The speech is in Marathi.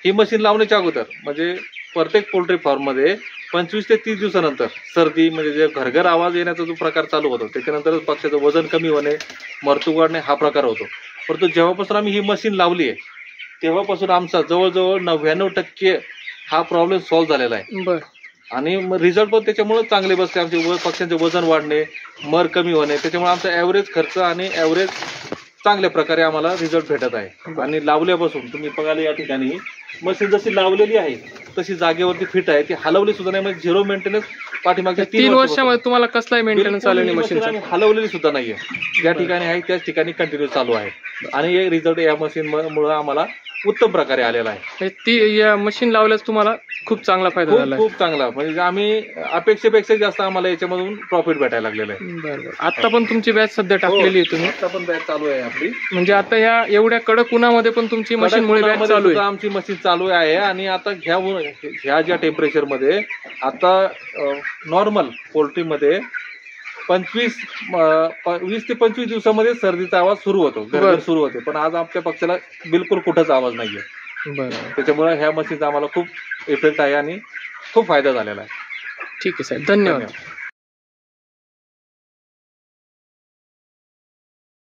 ही मशीन लावण्याच्या अगोदर म्हणजे प्रत्येक पोल्ट्री फार्ममध्ये 25 ते 30 दिवसानंतर सर्दी म्हणजे जे घरघर आवाज येण्याचा जो प्रकार चालू होतो त्याच्यानंतर पक्ष्याचं वजन कमी होणे, मरतूक वाढणे हा प्रकार होतो. परंतु जेव्हापासून आम्ही ही मशीन लावली आहे तेव्हापासून आमचा जवळजवळ 99% हा प्रॉब्लेम सॉल्व्ह झालेला आहे. बर. आणि रिझल्ट पण त्याच्यामुळे चांगले बसले. आमचे पक्ष्यांचे वजन वाढणे, मर कमी होणे, त्याच्यामुळे आमचा ॲव्हरेज खर्च आणि ॲव्हरेज चांगल्या प्रकारे आम्हाला रिझल्ट भेटत आहे. आणि लावल्यापासून तुम्ही बघाल या ठिकाणी मशीन जशी लावलेली आहे तशी जागेवरती फिट आहे, ती हलवली सुद्धा नाही. म्हणजे झिरो मेंटेनन्स पाठीमागच्या 3 वर्षामध्ये तुम्हाला कसलाही मेंटेनन्स आलेली मशीन हलवलेली सुद्धा नाहीये. ज्या ठिकाणी आहे त्याच ठिकाणी कंटिन्यू चालू आहे. आणि हे रिझल्ट या मशीन मुळे आम्हाला उत्तम प्रकारे आलेला आहे. ती या मशीन लावल्यास तुम्हाला खूप चांगला फायदा झाला, खूप चांगला. म्हणजे आम्ही अपेक्षेपेक्षा जास्त आम्हाला याच्यामधून प्रॉफिट भेटायला लागलेलं आहे. बरोबर. आता पण तुमची बॅच सध्या टाकलेली आहे तुम्ही? आता पण बॅच चालू आहे आपली. म्हणजे आता या एवढ्या कडक उन्हामध्ये पण तुमची मशीन मुळे बॅच चालू आहे? आमची मशीन चालू आहे. आणि आता ह्या ज्या टेम्परेचर मध्ये आता नॉर्मल पोल्ट्रीमध्ये 20 ते 25 दिवसामध्ये सर्दीचा आवाज सुरू होतो, गरगर सुरू होते. पण आज आमच्या पक्षाला बिलकुल कुठंच आवाज नाहीये. त्याच्यामुळे ह्या मशीनचा आम्हाला खूप इफेक्ट आहे आणि खूप फायदा झालेला आहे. ठीक आहे साहेब, धन्यवाद.